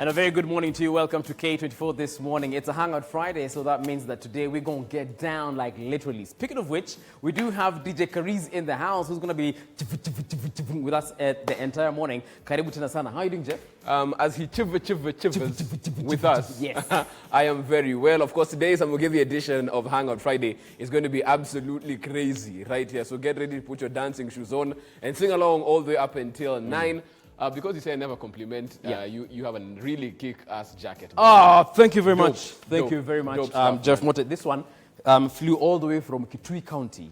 And a very good morning to you. Welcome to K24 this morning. It's a Hangout Friday, so that means that today we're going to get down like literally. Speaking of which, we do have DJ Kariz in the house who's going to be with us the entire morning. Karibu tena sana. How are you doing, Jeff? As he chivers with us, yes. I am very well. Of course, today's Amugivi edition of Hangout Friday is going to be absolutely crazy right here. So get ready to put your dancing shoes on and sing along all the way up until 9. Because you say I never compliment, you have a really kick-ass jacket. Oh, thank you very much. Thank Dope. you very much, Stuff, Jeff Mote. This one flew all the way from Kitui County,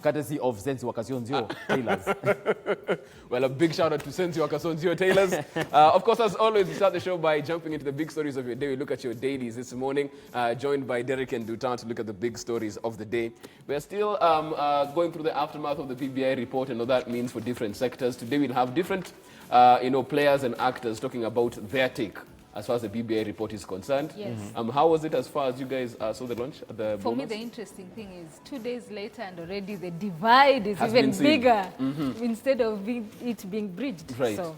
courtesy of Sensi Wakasonzio Tailors. Well, a big shout out to Sensi Wakasonzio Tailors. Of course, as always, we start the show by jumping into the big stories of your day. We look at your dailies this morning, joined by Derick and Nduta to look at the big stories of the day. We're still going through the aftermath of the BBI report and what that means for different sectors. Today we'll have different players and actors talking about their take as far as the BBI report is concerned. Yes. How was it as far as you guys saw the launch? For me, the interesting thing is 2 days later and already the divide is Has even been bigger instead of it being bridged. Right. So,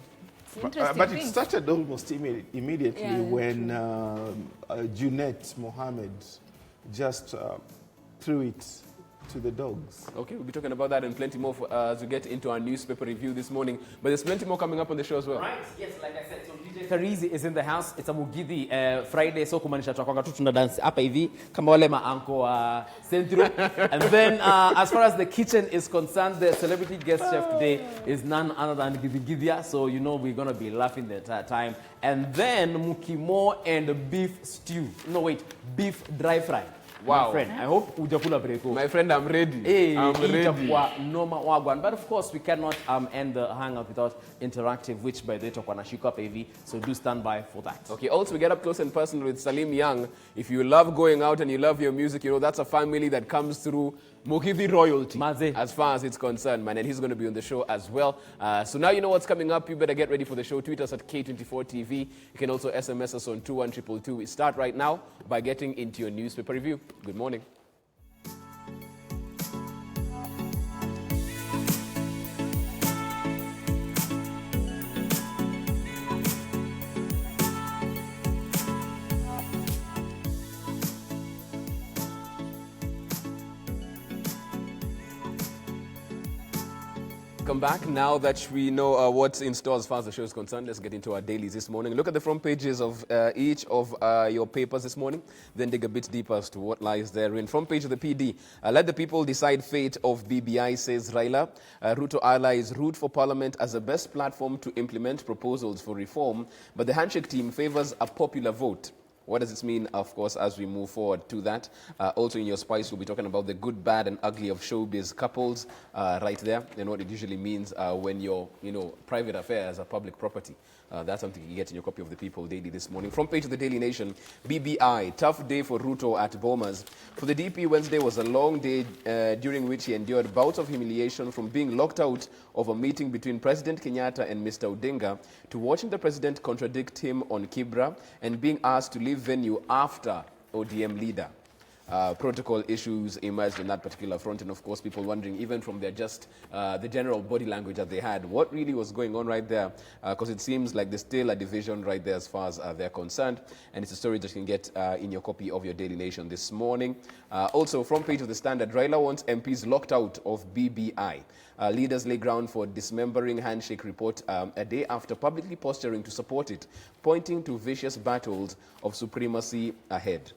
it's interesting But thing. it started almost immediately Yeah, when Junet Mohammed just threw it to the dogs. Okay, we'll be talking about that and plenty more as we get into our newspaper review this morning. But there's plenty more coming up on the show as well. Right, yes, like I said, so DJ Karizi is in the house. It's a Mugithi Friday, so kumaanisha tutakuwa tu tuna dance hapa hivi kama wale maanko Centro. And then as far as the kitchen is concerned, the celebrity guest chef today is none other than Gidhia, so you know we're going to be laughing the entire time. And then Mukimo and beef stew. No, wait, beef dry fry. Wow. My friend, I hope ujakula breko. My friend, I'm ready. Hey, I'm ready. Noma wagwan. But of course, we cannot end the hangout without interactive, which by the way, tutakuwa na shika PV. So do stand by for that. Okay, also we get up close and personal with Salim Young. If you love going out and you love your music, you know that's a family that comes through Mugithi royalty Maze. as far as it's concerned, man. And he's going to be on the show as well. So now you know what's coming up. You better get ready for the show. Tweet us at K24TV. You can also SMS us on 21222. We start right now by getting into your newspaper review. Good morning. Welcome back. Now that we know what's in store as far as the show is concerned, let's get into our dailies this morning. Look at the front pages of each of your papers this morning, then dig a bit deeper as to what lies therein. Front page of the PD, let the people decide fate of BBI, says Raila. Ruto allies root for parliament as the best platform to implement proposals for reform, but the handshake team favors a popular vote. What does this mean, of course, as we move forward to that? Also in your spice, we'll be talking about the good, bad, and ugly of showbiz couples right there. And what it usually means when your private affairs are public property. That's something you get in your copy of the People Daily this morning. Front page of the Daily Nation, BBI, tough day for Ruto at Bomas. For the DP, Wednesday was a long day during which he endured bouts of humiliation from being locked out of a meeting between President Kenyatta and Mr. Odinga to watching the president contradict him on Kibra and being asked to leave venue after ODM leader. Protocol issues emerged on that particular front, and of course people wondering, even from their the general body language that they had, what really was going on right there, because it seems like there's still a division right there as far as they're concerned, and it's a story that you can get in your copy of your Daily Nation this morning. Also, front page of the Standard, Raila wants MPs locked out of BBI. Leaders lay ground for dismembering handshake report a day after publicly posturing to support it, pointing to vicious battles of supremacy ahead.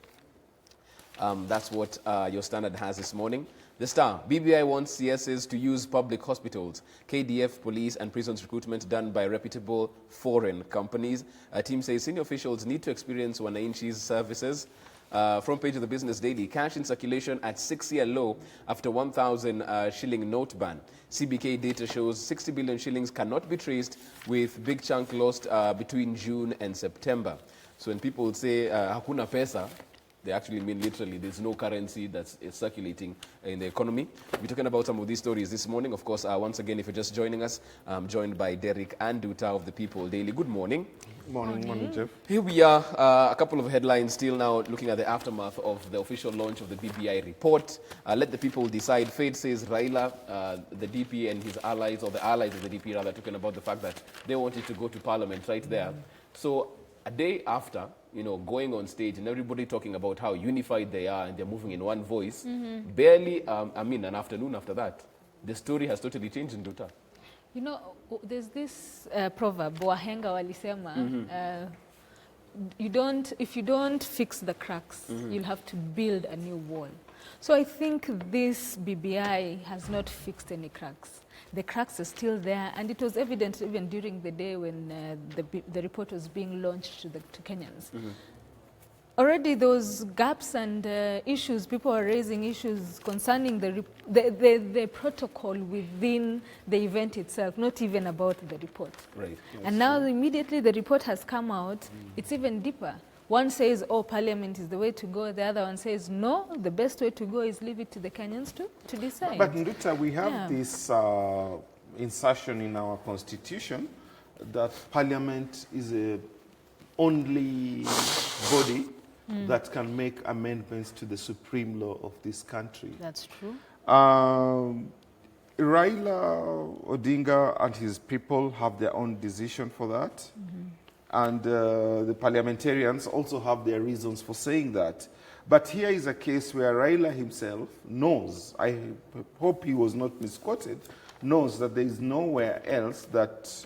That's what your Standard has this morning. The Star, BBI wants CSs to use public hospitals, KDF, police and prisons recruitment done by reputable foreign companies. A team says senior officials need to experience Wananchi's services. Front page of the Business Daily, cash in circulation at 6-year low after 1,000 shilling note ban. CBK data shows 60 billion shillings cannot be traced, with big chunk lost between June and September. So when people say hakuna pesa, they actually mean literally there's no currency that's circulating in the economy. We're talking about some of these stories this morning. Of course, once again, if you're just joining us, I'm joined by Derick and Nduta of the People Daily. Good morning. Morning, Jeff. Here we are, a couple of headlines still now looking at the aftermath of the official launch of the BBI report. Let the people decide. Fate says Raila, the DP and his allies, or the allies of the DP rather, talking about the fact that they wanted to go to parliament right there. So a day after, going on stage and everybody talking about how unified they are and they're moving in one voice, barely, an afternoon after that, the story has totally changed in Nduta. There's this proverb, wahenga walisema, if you don't fix the cracks, you'll have to build a new wall. So I think this BBI has not fixed any cracks. The cracks are still there, and it was evident even during the day when the report was being launched to Kenyans. Already those gaps and issues, people are raising issues concerning the protocol within the event itself, not even about the report. Right. And now immediately the report has come out, it's even deeper. One says, oh, parliament is the way to go. The other one says, no, the best way to go is leave it to the Kenyans to decide. But Nduta, we have this insertion in our constitution that parliament is the only body that can make amendments to the supreme law of this country. That's true. Raila Odinga and his people have their own decision for that. And the parliamentarians also have their reasons for saying that. But here is a case where Raila himself knows, I hope he was not misquoted, knows that there is nowhere else that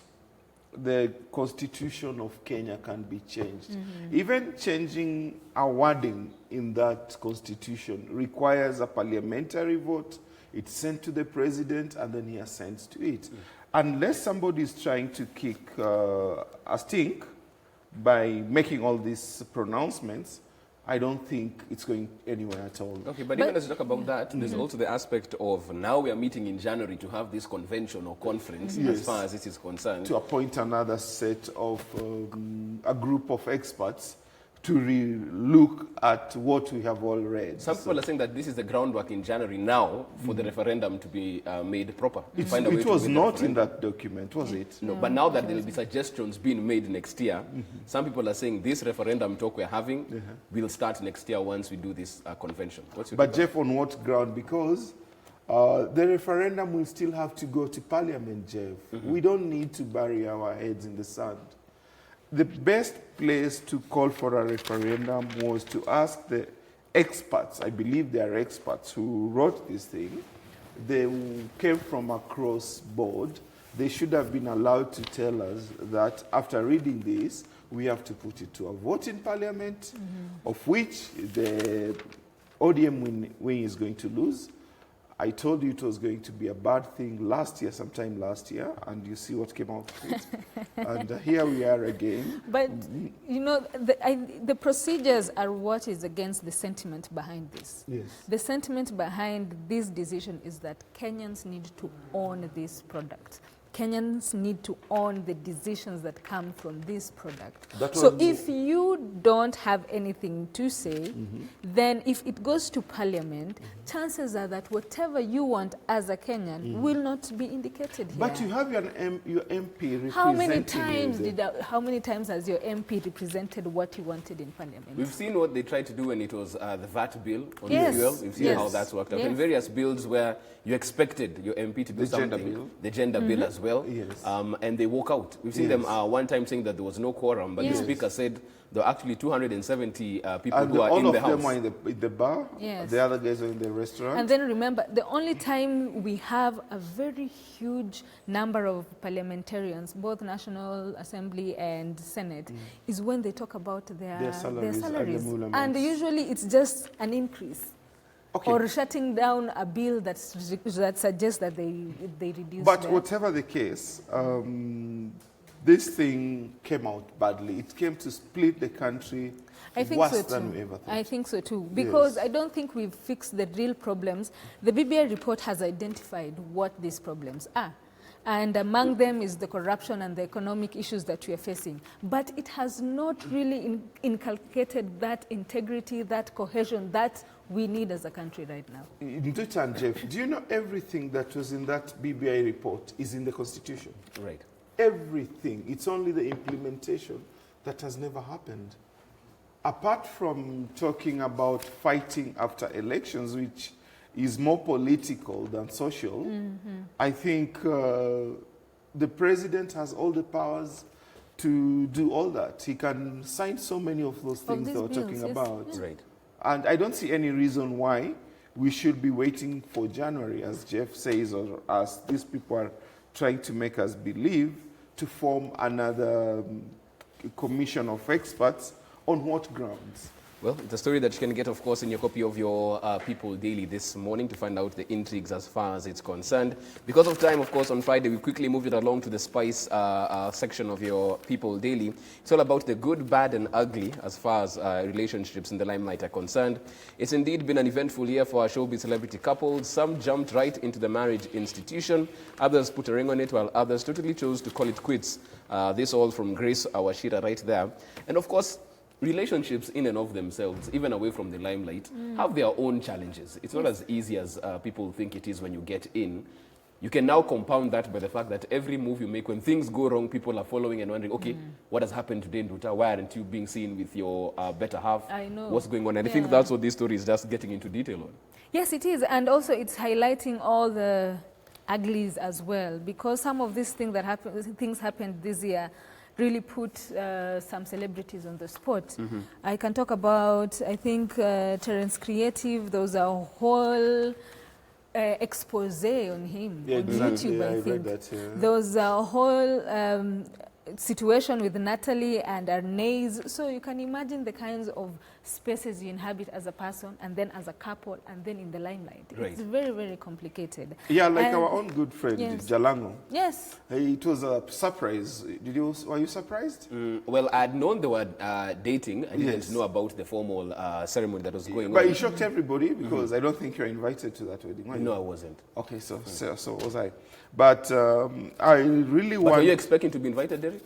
the constitution of Kenya can be changed. Even changing a wording in that constitution requires a parliamentary vote. It's sent to the president and then he assents to it. Unless somebody is trying to kick a stink by making all these pronouncements, I don't think it's going anywhere at all. Okay, but even as you talk about that, there's also the aspect of now we are meeting in January to have this convention or conference as far as this is concerned. To appoint another set of, a group of experts to look at what we have all read. Some people are saying that this is the groundwork in January now for the referendum to be made proper. It was not in that document, was it? No, but now that there will be suggestions being made next year, some people are saying this referendum talk we're having will start next year once we do this convention. But Jeff, on what ground? Because the referendum will still have to go to Parliament, Jeff. We don't need to bury our heads in the sand. The best place to call for a referendum was to ask the experts, I believe they are experts who wrote this thing. They came from across board. They should have been allowed to tell us that after reading this, we have to put it to a vote in Parliament, of which the ODM wing is going to lose. I told you it was going to be a bad thing sometime last year, and you see what came out of it. And here we are again. But, the procedures are what is against the sentiment behind this. Yes. The sentiment behind this decision is that Kenyans need to own this product. Kenyans need to own the decisions that come from this product. So if you don't have anything to say, then if it goes to Parliament, chances are that whatever you want as a Kenyan will not be indicated here. But you have your MP representing how many times has your MP represented what you wanted in Parliament? We've seen what they tried to do when it was the VAT bill on Yes. fuel. We've seen how that's worked out. Yes. And various bills where you expected your MP to do something. Gender bill. The gender bill as well. Yes. And they walk out. We've seen them one time saying that there was no quorum, but the speaker said there are actually 270 people and who are in the house. All of them are in the bar. Yes. The other guys are in the restaurant. And then remember, the only time we have a very huge number of parliamentarians, both National Assembly and Senate, is when they talk about their salaries. and the emoluments. And usually it's just an increase. Okay. Or shutting down a bill that suggests that they reduce. But whatever the case, this thing came out badly. It came to split the country worse than we ever thought. I think so too. Because Yes. I don't think we've fixed the real problems. The BBI report has identified what these problems are. And among them is the corruption and the economic issues that we are facing. But it has not really inculcated that integrity, that cohesion that we need as a country right now. Nduta and Jeff, do you know everything that was in that BBI report is in the Constitution? Right. Everything. It's only the implementation that has never happened. Apart from talking about fighting after elections, which is more political than social, I think the president has all the powers to do all that. He can sign so many of those things these that we're bills, talking yes. about. Yeah. Right. And I don't see any reason why we should be waiting for January, as Jeff says, or as these people are trying to make us believe, to form another commission of experts. On what grounds? Well, it's a story that you can get, of course, in your copy of your People Daily this morning to find out the intrigues as far as it's concerned. Because of time, of course, on Friday, we quickly moved it along to the spice section of your People Daily. It's all about the good, bad, and ugly as far as relationships in the limelight are concerned. It's indeed been an eventful year for our showbiz celebrity couples. Some jumped right into the marriage institution. Others put a ring on it, while others totally chose to call it quits. This all from Grace Awashira right there. And, of course, relationships in and of themselves, even away from the limelight, have their own challenges. It's not as easy as people think it is when you get in. You can now compound that by the fact that every move you make, when things go wrong, people are following and wondering, okay, what has happened today, Nduta? Why aren't you being seen with your better half? I know. What's going on? And I think that's what this story is just getting into detail on. Yes, it is. And also it's highlighting all the uglies as well, because some of these things that happened this year really put some celebrities on the spot. I can talk about, I think, Terence Creative. There was a whole expose on him on YouTube, I think. read that, yeah. There was a whole situation with Natalie and Arnaise. So you can imagine the kinds of spaces you inhabit as a person, and then as a couple, and then in the limelight. Right. It's very, very complicated. Yeah, like And- our own good friend, Yes. Jalango. Yes. It was a surprise. Were you surprised? Well, I'd known they were dating. I didn't Yes. know about the formal ceremony that was going But on. it shocked everybody because I don't think you're invited to that wedding. were you? No, I wasn't. Okay, so was I. But I really But want... were you expecting to be invited, Derick?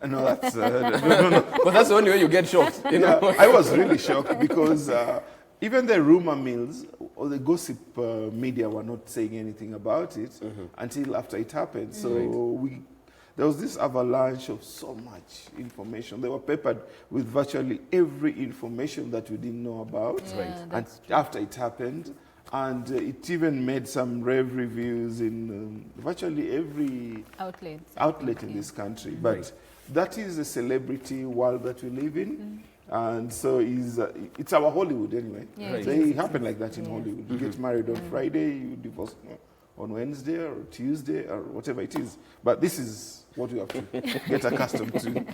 No, that's... no. But that's the only way you get shocked. You know? Yeah, I was really shocked because even the rumor mills or the gossip media were not saying anything about it until after it happened. So there was this avalanche of so much information. They were peppered with virtually every information that we didn't know about. Yeah, And that's after it happened, and it even made some rave reviews in virtually every outlet in this country. But that is the celebrity world that we live in. And so it's our Hollywood anyway. Yeah, Right. They happen like that in Hollywood. You get married on Friday, you divorce on Wednesday or Tuesday or whatever it is. But this is what we have to get accustomed to.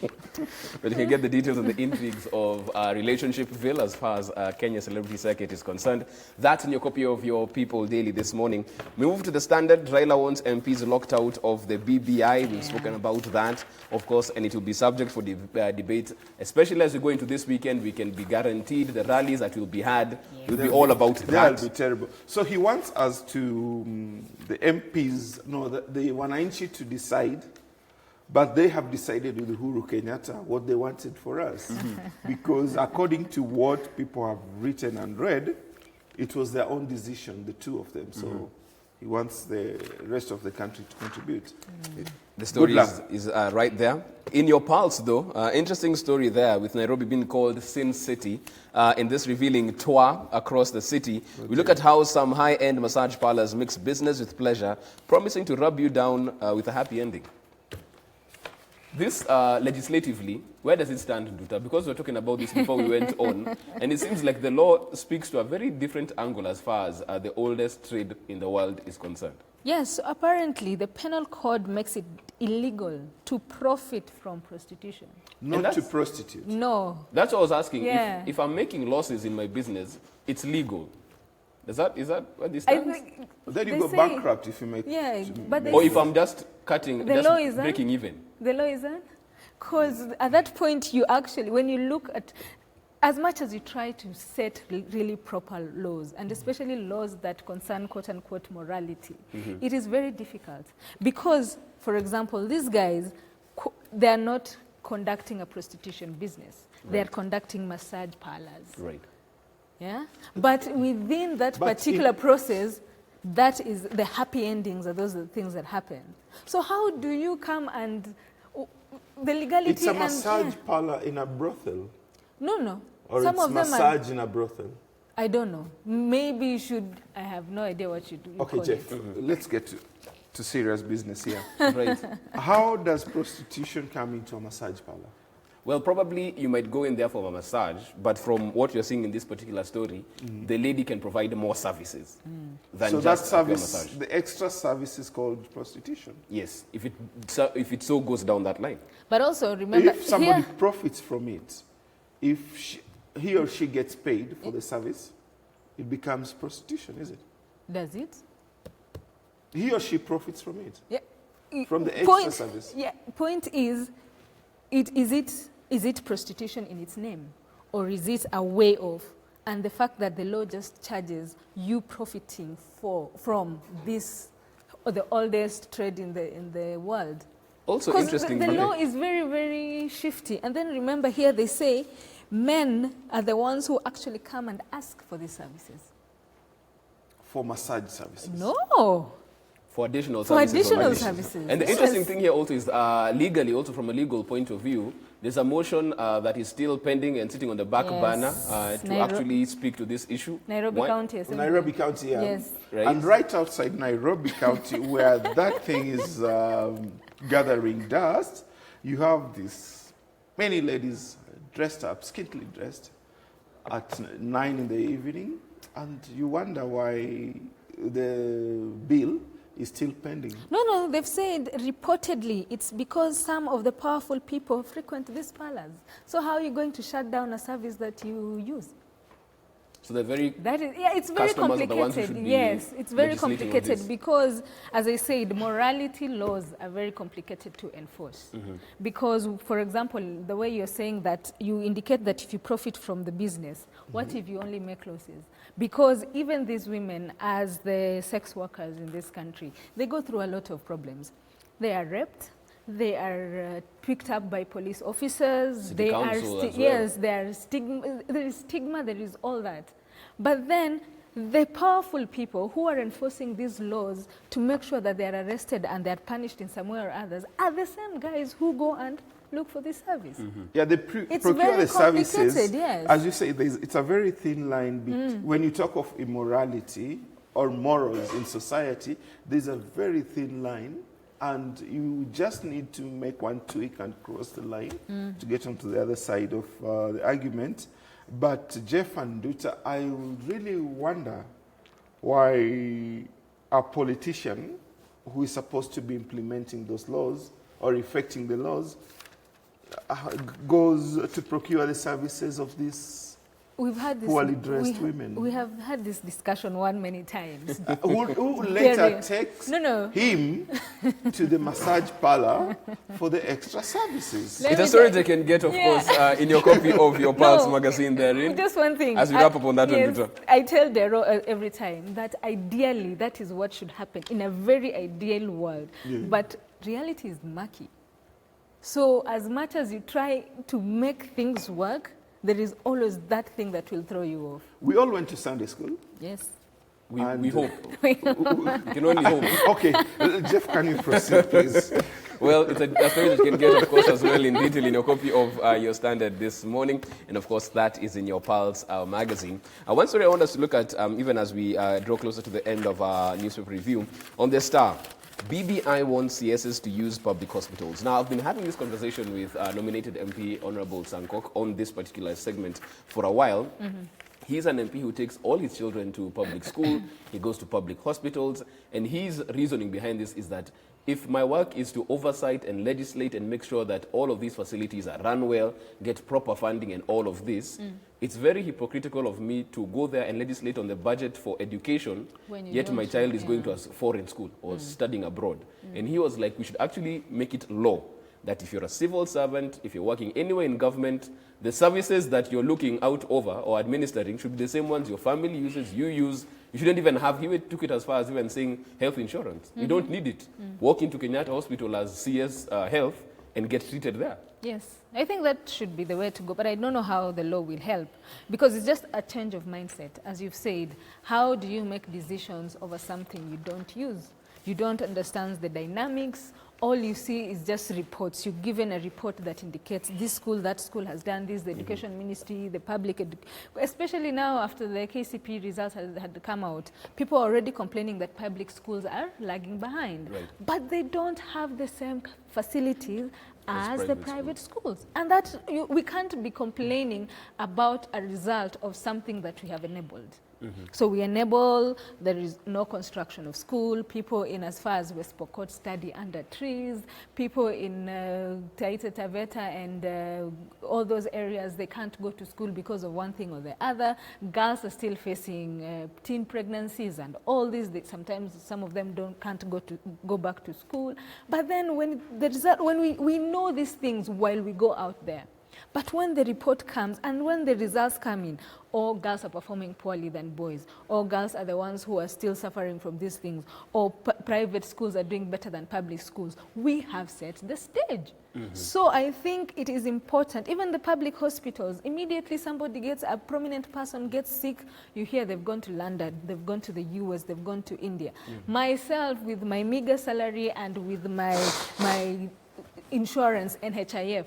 But you can get the details and the intrigues of Relationshipville as far as Kenya Celebrity Circuit is concerned. That's in your copy of your People Daily this morning. We move to the Standard. Raila wants MPs locked out of the BBI. We've spoken about that, of course, and it will be subject for debate, especially as we go into this weekend. We can be guaranteed the rallies that will be had will be all about That'll that. be terrible. So he wants us to, the MPs, the Wananchi to decide. But they have decided with Uhuru Kenyatta what they wanted for us. Because according to what people have written and read, it was their own decision, the two of them. So he wants the rest of the country to contribute. The story Good is right there. In your pulse, though, interesting story there with Nairobi being called Sin City. In this revealing tour across the city, we look at how some high-end massage parlors mix business with pleasure, promising to rub you down with a happy ending. This, legislatively, where does it stand, Nduta? Because we were talking about this before we went on, and it seems like the law speaks to a very different angle as far as the oldest trade in the world is concerned. Yes, so apparently the penal code makes it illegal to profit from prostitution. Not to prostitute. No. That's what I was asking. Yeah. If I'm making losses in my business, it's legal. Is that what this I stands? think Then you they go say- bankrupt if you make... Yeah, but they Or if I'm just cutting, The just law is that? breaking even. The law is that? Because at that point, you actually, when you look at, as much as you try to set really proper laws, and especially laws that concern quote-unquote morality, it is very difficult. Because, for example, these guys, they are not conducting a prostitution business. They are conducting massage parlors. Right. Yeah? But within that But particular process, that is the happy endings are those are the things that happen. So how do you come and the legality? It's a and, massage parlor in a brothel. No. Or Some it's of them are. massage in a brothel. I don't know. Maybe you should. I have no idea what you do. You Okay, call Jeff, it. let's get to... to serious business here. Right. How does prostitution come into a massage parlor? Well, probably you might go in there for a massage, but from what you're seeing in this particular story, the lady can provide more services than So that just a pure service, massage. the extra service is called prostitution. Yes, if it so goes down that line. But also remember, If somebody here, profits from it, if he or she gets paid for the service, it becomes prostitution, is it? does it? He or she profits from it. Yeah. From the extra service. Yeah. Point is is it prostitution in its name, or is it a way of? And the fact that the law just charges you profiting from this, the oldest trade in the world. Also 'Cause interesting. the law is very, very shifty. And then remember here they say men are the ones who actually come and ask for these services. For massage services. No. For additional For services. additional already. services, And the yes. interesting thing here also is legally, also from a legal point of view, there's a motion that is still pending and sitting on the back Yes. burner to Nairobi- actually speak to this issue. Nairobi Why? County Assembly. Nairobi County, yeah. Yes. Right. And right outside Nairobi County, where that thing is gathering dust, you have these many ladies dressed up, scantily dressed, at 9 in the evening, and you wonder why the bill is still pending. No, they've said reportedly it's because some of the powerful people frequent these parlors. So how are you going to shut down a service that you use? So they're very That is, yeah, it's very Customers are the ones who complicated. should be Yes, it's very legislating on this. complicated because, as I said, morality laws are very complicated to enforce. Because, for example, the way you're saying that you indicate that if you profit from the business, what if you only make losses? Because even these women, as the sex workers in this country, they go through a lot of problems. They are raped. They are picked up by police officers. City They council are as well. yes, there is stigma. There is all that. But then the powerful people who are enforcing these laws to make sure that they are arrested and they are punished in some way or others are the same guys who go and look for this service. Yeah, they It's procure very the services. complicated, yes. As you say, it's a very thin line. When you talk of immorality or morals in society, there's a very thin line, and you just need to make one tweak and cross the line to get onto the other side of the argument. But Jeff and Nduta, I really wonder why a politician who is supposed to be implementing those laws or effecting the laws goes to procure the services of these We've had this, poorly dressed women. We have had this discussion many times. who later Very- takes No. him to the massage parlor for the extra services. Let It's a me story tell- they can get, of Yeah. course, in your copy of your Pulse No, magazine therein. Just one thing. As we wrap up on that one, yes, Nduta. I tell Dero every time that ideally that is what should happen in a very ideal world. But reality is murky. So as much as you try to make things work, there is always that thing that will throw you off. We all went to Sunday school. Yes. We And- hope. We can only hope. Okay, Jeff, can you proceed, please? Well, it's a story that you can get, of course, as well in detail in your copy of your Standard this morning. And, of course, that is in your Pulse magazine. One story I want us to look at, even as we draw closer to the end of our newspaper review, on the Star. BBI wants CSs to use public hospitals. Now, I've been having this conversation with nominated MP Honorable Sankok on this particular segment for a while. He's an MP who takes all his children to public school, he goes to public hospitals, and his reasoning behind this is that if my work is to oversight and legislate and make sure that all of these facilities are run well, get proper funding and all of this, it's very hypocritical of me to go there and legislate on the budget for education, When you yet my don't, child is going yeah. to a foreign school or studying abroad. And he was like, we should actually make it law that if you're a civil servant, if you're working anywhere in government, the services that you're looking out over or administering should be the same ones your family uses, you use. You shouldn't even have, he took it as far as even saying health insurance. You don't need it. Walk into Kenyatta Hospital as CS Health and get treated there. Yes, I think that should be the way to go, but I don't know how the law will help because it's just a change of mindset. As you've said, how do you make decisions over something you don't use? You don't understand the dynamics all you see is just reports. You're given a report that indicates this school, that school has done this, the education ministry, the public, especially now after the KCP results had come out, people are already complaining that public schools are lagging behind. Right. But they don't have the same facilities as the private private schools. And that we can't be complaining about a result of something that we have enabled. So we enable, there is no construction of school, people in as far as West Pokot study under trees, people in Taita Taveta and all those areas, they can't go to school because of one thing or the other. Girls are still facing teen pregnancies and all this. Sometimes some of them can't go back to school. But then when we know these things while we go out there, but when the report comes and when the results come in, or girls are performing poorly than boys, or girls are the ones who are still suffering from these things, or private schools are doing better than public schools, we have set the stage. So I think it is important, even the public hospitals, immediately a prominent person gets sick, you hear they've gone to London, they've gone to the US, they've gone to India. Myself, with my meager salary and with my insurance, NHIF,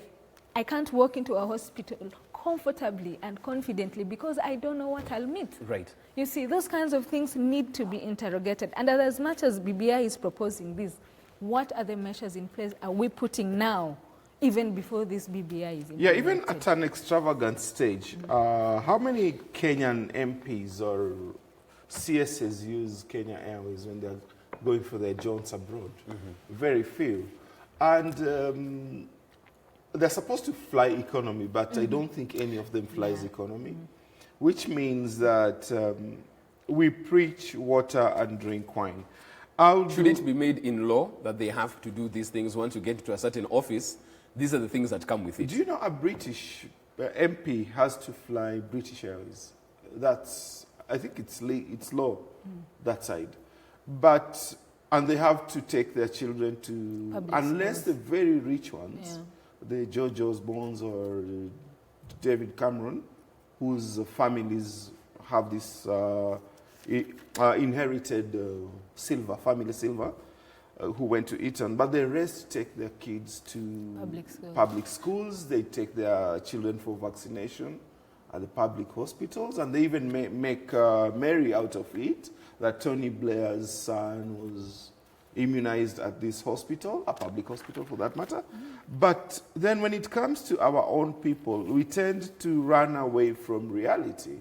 I can't walk into a hospital comfortably and confidently because I don't know what I'll meet. Right. You see, those kinds of things need to be interrogated. And as much as BBI is proposing this, what are the measures in place are we putting now, even before this BBI is implemented? Yeah, even at an extravagant stage, how many Kenyan MPs or CSs use Kenya Airways when they're going for their jaunts abroad? Very few. And they're supposed to fly economy, but I don't think any of them flies economy, which means that we preach water and drink wine. Should it be made in law that they have to do these things once you get to a certain office? These are the things that come with it. Do you know a British MP has to fly British Airways? I think it's law, that side. And they have to take their children to, Public unless schools. the very rich ones, the George Osborns or David Cameron, whose families have this inherited family silver, who went to Eton. But the rest take their kids to public schools. They take their children for vaccination at the public hospitals, and they even make merry out of it, that Tony Blair's son was immunized at this hospital, a public hospital for that matter. But then when it comes to our own people, we tend to run away from reality.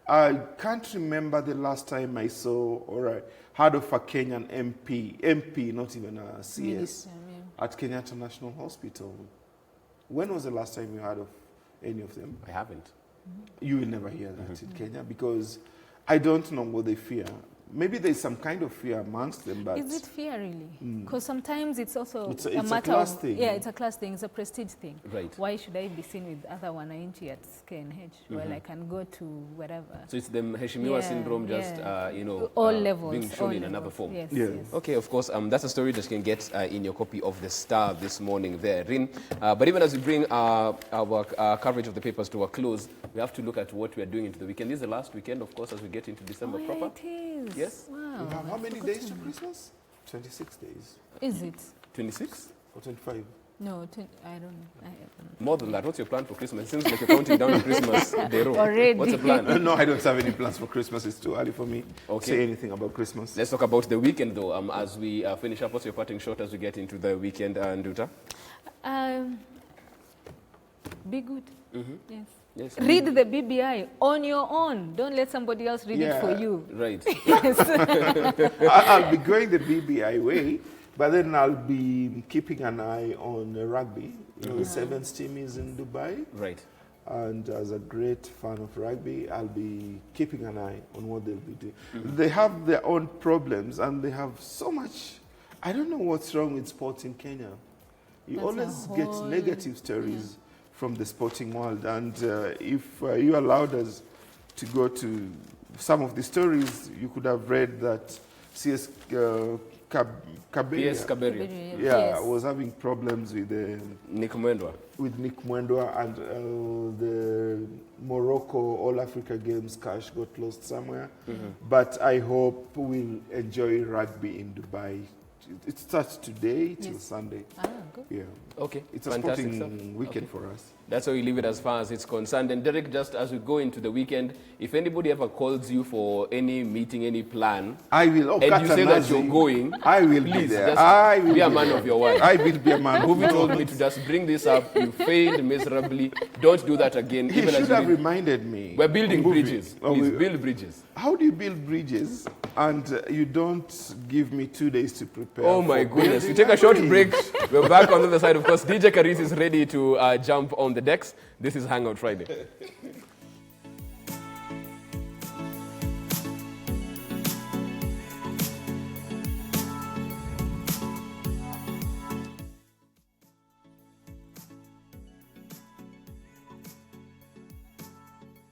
I can't remember the last time I saw or I heard of a Kenyan MP, not even a CS, at Kenyatta National Hospital. When was the last time you heard of any of them? I haven't. You will never hear that in Kenya, because I don't know what they fear. Maybe there's some kind of fear amongst them, but... Is it fear, really? Because sometimes it's also It's a a matter class of... thing. Yeah, it's a class thing. It's a prestige thing. Right. Why should I be seen with other wananchi at KNH? Well, I can go to wherever. So it's the Heshimiwa syndrome, just, all levels. being shown all in levels. another form. Yes, Yeah. yes. Okay, of course, that's a story that you can get in your copy of The Star this morning there, Rin. But even as we bring our coverage of the papers to a close, we have to look at what we are doing into the weekend. This is the last weekend, of course, as we get into December proper. It is. Yes. Wow. We have how many days to Christmas? 26 days. Is it? 26? Or 25? No, I don't know. More than that, what's your plan for Christmas? It seems like you're counting down to Christmas. Dero. Already. What's the plan? No, I don't have any plans for Christmas. It's too early for me to Okay. say anything about Christmas. Let's talk about the weekend, though, as we finish up. What's your parting shot as we get into the weekend, Nduta? Be good. Yes. Yes. Read the BBI on your own. Don't let somebody else read it for you. Right. Yes. I'll be going the BBI way, but then I'll be keeping an eye on rugby. You know, the Sevens team is in Dubai. Right. And as a great fan of rugby, I'll be keeping an eye on what they'll be doing. They have their own problems, and they have so much. I don't know what's wrong with sports in Kenya. You That's a always get whole- negative stories from the sporting world. And if you allowed us to go to some of the stories, you could have read that CS Kaberia, Yes, Kaberi. was having problems with Nick Mwendwa. Nick Mwendwa, and the Morocco All Africa Games cash got lost somewhere. But I hope we'll enjoy rugby in Dubai It starts today till Yes. Sunday. Good. Yeah. Okay, It's a fantastic sporting stuff. weekend for us. That's how we leave it as far as it's concerned. And Derick, just as we go into the weekend, if anybody ever calls you for any meeting, any plan, I will. Oh, and you say that Katanazi, you're going, I will be please there. just I will be a be man there. of your word. I will be a man. Bhuvi told me to just bring this up. You failed miserably. Don't do that again. He even as should you have leave. reminded me. We're building Bhuvi. bridges. Oh, Please build bridges. How do you build bridges and you don't give me 2 days to prepare? Oh my for goodness. We building take a short bridge? break. We're back on the other side. Of course, DJ Karis is ready to jump on the decks. This is Hangout Friday.